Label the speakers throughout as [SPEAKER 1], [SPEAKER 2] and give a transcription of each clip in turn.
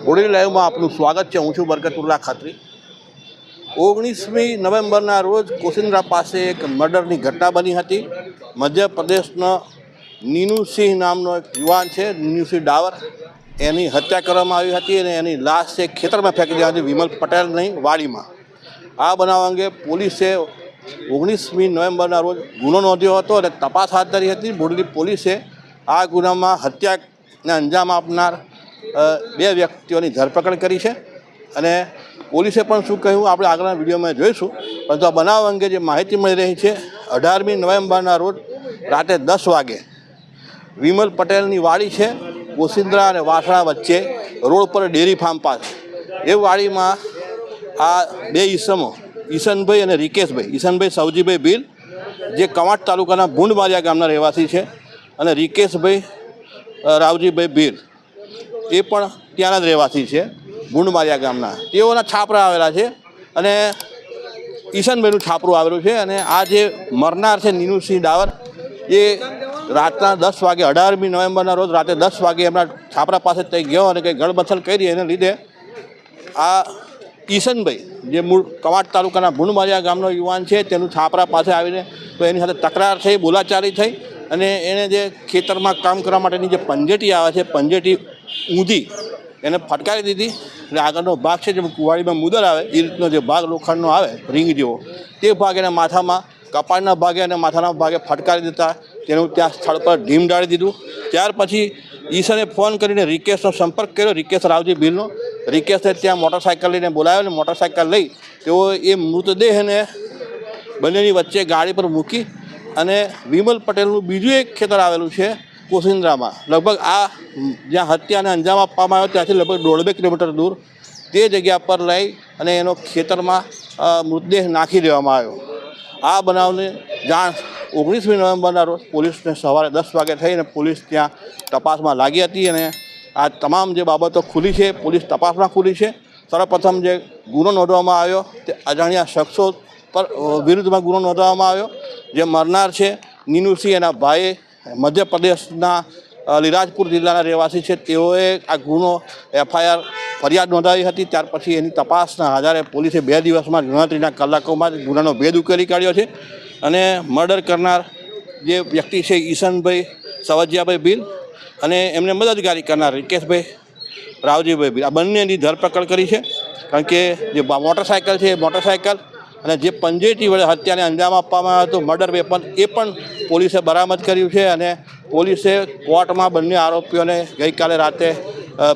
[SPEAKER 1] બોડેલી લાઈવમાં આપનું સ્વાગત છે। હું છું બરકતુલ્લા ખાત્રી। 19મી નવેમ્બરના રોજ કોસિન્દ્રા પાસે એક મર્ડરની ઘટના બની હતી। મધ્યપ્રદેશનો નીનુસિંહ નામનો એક યુવાન છે, નીનુસિંહ ડાવર, એની હત્યા કરવામાં આવી હતી અને એની લાશ એક ખેતરમાં ફેંકી દેવાની હતી, વિમલ પટેલની વાડીમાં। આ બનાવ અંગે પોલીસે 19મી નવેમ્બરના રોજ ગુનો નોંધ્યો હતો અને તપાસ હાથ ધરી હતી। બોડેલી પોલીસે આ ગુનામાં હત્યાને અંજામ આપનાર બે વ્યક્તિઓની ધરપકડ કરી છે અને પોલીસે પણ શું કહ્યું આપણે આગળના વિડીયોમાં જોઈશું। પરંતુ આ બનાવ અંગે જે માહિતી મળી રહી છે, 18મી નવેમ્બરના રોજ રાતે 10 વાગે વિમલ પટેલની વાડી છે, કોસિન્દ્રા અને વાસણા વચ્ચે રોડ પર ડેરી ફાર્મ પાસે, એ વાડીમાં આ બે ઈસમો ઈશનભાઈ અને રિકેશભાઈ, ઈશનભાઈ સવજીભાઈ ભીલ જે કવાંટ તાલુકાના ભૂંડમારિયા ગામના રહેવાસી છે અને રિકેશભાઈ રાવજીભાઈ ભીલ એ પણ ત્યાંના જ રહેવાસી છે, ભૂંડમારિયા ગામના। તેઓના છાપરા આવેલા છે અને ઈશનભાઈનું છાપરું આવેલું છે। અને આ જે મરનાર છે નીનુસિંહ ડાવર, એ રાતના 10 વાગે 18મી નવેમ્બરના રોજ રાતે 10 વાગે એમના છાપરા પાસે ત્યાં ગયો અને કંઈ ગળમથલ કરી, એને લીધે આ ઈશનભાઈ જે મૂળ કવાંટ તાલુકાના ભૂંડમારિયા ગામનો યુવાન છે તેનું છાપરા પાસે આવીને તો એની સાથે તકરાર થઈ, બોલાચારી થઈ અને એને જે ખેતરમાં કામ કરવા માટેની જે પંજેટી આવે છે, પંજેટી ઊંધી એને ફટકારી દીધી। એટલે આગળનો ભાગ છે જે કુવાડીમાં મુદર આવે એ રીતનો જે ભાગ લોખંડનો આવે રીંગ જેવો, તે ભાગ એના માથામાં, કપાળના ભાગે અને માથાના ભાગે ફટકારી દેતા તેનું ત્યાં સ્થળ પર ઢીમ ડાળી દીધું। ત્યાર પછી ઈશને ફોન કરીને રિકેશનો સંપર્ક કર્યો, રિકેશ રાવજી ભીલનો। રિકેશને ત્યાં મોટરસાઇકલ લઈને બોલાવ્યો અને મોટરસાઇકલ લઈ તેઓ એ મૃતદેહને બંનેની વચ્ચે ગાડી પર મૂકી અને વિમલ પટેલનું બીજું એક ખેતર આવેલું છે કોસિન્દ્રામાં, લગભગ આ જ્યાં હત્યાને અંજામ આપવામાં આવ્યો ત્યાંથી લગભગ 1.5 કિલોમીટર દૂર તે જગ્યા પર લઈ અને એનો ખેતરમાં મૃતદેહ નાખી દેવામાં આવ્યો। આ બનાવને જાણ 19મી નવેમ્બરના રોજ પોલીસને સવારે 10 વાગે થઈ અને પોલીસ ત્યાં તપાસમાં લાગી હતી અને આ તમામ જે બાબતો ખુલી છે, પોલીસ તપાસમાં ખુલી છે। સર્વપ્રથમ જે ગુનો નોંધવામાં આવ્યો તે અજાણ્યા શખ્સો પર વિરુદ્ધમાં ગુનો નોંધવામાં આવ્યો। જે મરનાર છે નીનુસિંહ, એના ભાઈ મધ્યપ્રદેશના લીરાજપુર જિલ્લાના રહેવાસી છે, તેઓએ આ ગુનો FIR ફરિયાદ નોંધાવી હતી। ત્યાર પછી એની તપાસના આધારે પોલીસે 2 દિવસમાં ગણતરીના કલાકોમાં જ ગુનાનો ભેદ ઉકેલી કાઢ્યો છે અને મર્ડર કરનાર જે વ્યક્તિ છે ઈશનભાઈ સવજીયાભાઈ ભીલ અને એમને મદદગારી કરનાર રિકેશભાઈ રાવજીભાઈ ભીલ, આ બંનેની ધરપકડ કરી છે। કારણ કે જે મોટરસાઇકલ છે એ મોટરસાઇકલ અને જે પંજેટી વડે હત્યાને અંજામ આપવામાં આવ્યો હતો, મર્ડર વેપન, એ પણ પોલીસે બરામદ કર્યું છે અને પોલીસે કોર્ટમાં બંને આરોપીઓને ગઈકાલે રાતે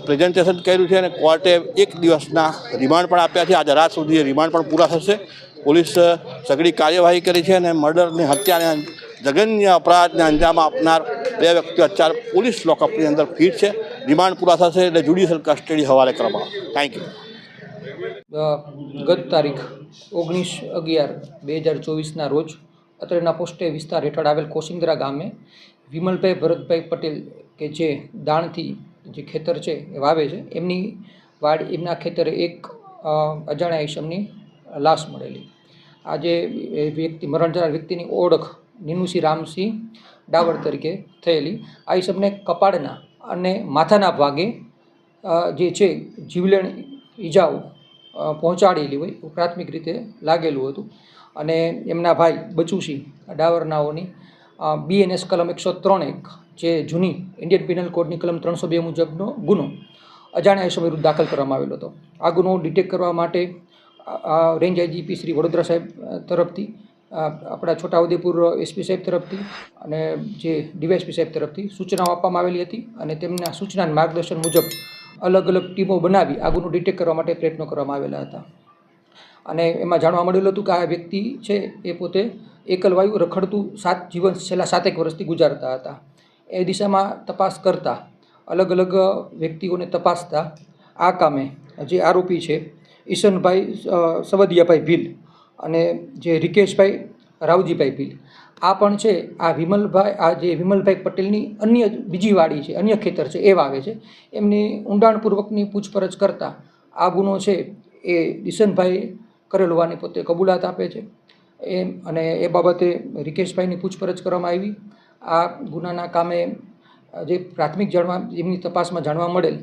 [SPEAKER 1] પ્રેઝન્ટેશન કર્યું છે અને કોર્ટે 1 દિવસના રિમાન્ડ પણ આપ્યા છે। આજે રાત સુધી રિમાન્ડ પણ પૂરા થશે। પોલીસ સઘળી કાર્યવાહી કરી છે અને મર્ડરની હત્યાને જઘન્ય અપરાધને અંજામ આપનાર બે વ્યક્તિઓ અત્યારે પોલીસ લોકઅપની અંદર ફિટ છે। રિમાન્ડ પૂરા થશે એટલે જ્યુડિશિયલ કસ્ટડી હવાલે કરવામાં આવશે। Thank you.
[SPEAKER 2] ગત તારીખ 19/11/2024ના રોજ અત્રેના પોસ્ટે વિસ્તાર હેઠળ આવેલ કોસિન્દ્રા ગામે વિમલભાઈ ભરતભાઈ પટેલ કે જે દાણથી જે ખેતર છે એ વાવે છે, એમના ખેતરે એક અજાણ્યા ઈસમની લાશ મળેલી। આ જે વ્યક્તિ મરણ જનાર વ્યક્તિની ઓળખ નીનુસિંહ રામસિંહ ડાવર તરીકે થયેલી। આ ઈસમને કપાળના અને માથાના ભાગે જે છે જીવલેણ ઈજાઓ પહોંચાડેલી હોય પ્રાથમિક રીતે લાગેલું હતું અને એમના ભાઈ બચુસિંહ ડાવરનાઓની BNS કલમ 103(1) જે જૂની ઇન્ડિયન પિનલ કોડની કલમ 302 મુજબનો ગુનો અજાણ્યા ઈસમ વિરુદ્ધ દાખલ કરવામાં આવેલો હતો। આ ગુનો ડિટેક્ટ કરવા માટે રેન્જ IGP શ્રી વડોદરા સાહેબ તરફથી, આપણા છોટાઉદેપુર SP સાહેબ તરફથી અને જે DYSP સાહેબ તરફથી સૂચનાઓ આપવામાં આવેલી હતી અને તેમના સૂચના માર્ગદર્શન મુજબ અલગ અલગ ટીમો બનાવી આ ગુનો ડિટેક્ટ કરવા માટે પ્રયત્નો કરવામાં આવેલા હતા અને એમાં જાણવા મળેલું હતું કે આ વ્યક્તિ છે એ પોતે એકલવાયુ રખડતું જીવન છેલ્લા 7 વર્ષથી ગુજારતા હતા। એ દિશામાં તપાસ કરતા અલગ અલગ વ્યક્તિઓને તપાસતા આ કામે જે આરોપી છે ઈશનભાઈ સવદિયાભાઈ ભીલ અને જે રિકેશભાઈ રાવજીભાઈ ભીલ, આ પણ છે આ વિમલભાઈ પટેલની અન્ય બીજી વાડી છે, અન્ય ખેતર છે એ વાવે છે। એમની ઊંડાણપૂર્વકની પૂછપરછ કરતાં આ ગુનો છે એ ઈશનભાઈ કરેલ હોવાની પોતે કબૂલાત આપે છે અને એ બાબતે રિકેશભાઈની પૂછપરછ કરવામાં આવી। આ ગુનાના કામે જે પ્રાથમિક એમની તપાસમાં જાણવા મળેલ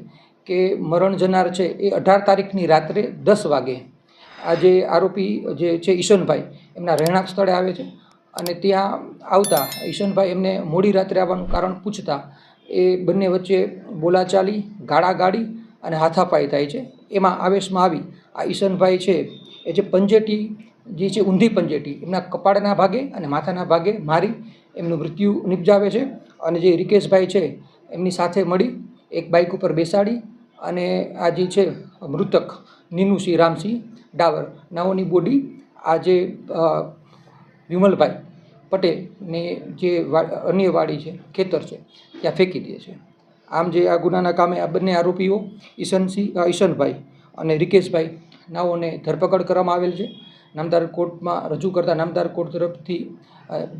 [SPEAKER 2] કે મરણ જનાર છે એ 18 તારીખની રાત્રે 10 વાગે આ જે આરોપી જે છે ઈશનભાઈ એમના રહેણાંક સ્થળે આવે છે અને ત્યાં આવતા ઈશનભાઈ એમને મોડી રાત્રે આવવાનું કારણ પૂછતા એ બંને વચ્ચે બોલાચાલી ગાળાગાળી અને હાથાપાઈ થાય છે. એમાં આવેશમાં આવી આ ઈશનભાઈ છે એ જે પંજેટી જે છે ઊંધી પંજેટી એમના કપાળના ભાગે અને માથાના ભાગે મારી એમનું મૃત્યુ નિપજાવે છે. અને જે રિકેશભાઈ છે એમની સાથે મળી એક બાઇક ઉપર બેસાડી અને આ જે છે મૃતક નીનુસિંહ રામસિંહ ડાવર નાઓની બોડી આ જે વિમલભાઈ પટેલને જે અન્ય વાડી છે ખેતર છે ત્યાં ફેંકી દે છે. આમ જે આ ગુનાના કામે આ બંને આરોપીઓ ઈશનભાઈ અને રિકેશભાઈ નાઓને ધરપકડ કરવામાં આવેલ છે. નામદાર કોર્ટમાં રજૂ કરતા નામદાર કોર્ટ તરફથી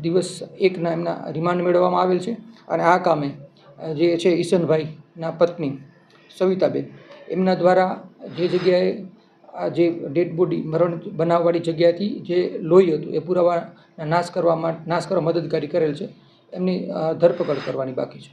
[SPEAKER 2] દિવસ 1ના એમના રિમાન્ડ મેળવવામાં આવેલ છે. અને આ કામે જે છે ઈશનભાઈના પત્ની સવિતાબેન એમના દ્વારા જે જગ્યાએ આ જે ડેડ બોડી મરણ બનાવવાળી જગ્યાએથી જે લોહી હતું એ પુરાવા નાશ કરવા મદદગારી કરેલ છે એમની ધરપકડ કરવાની બાકી છે.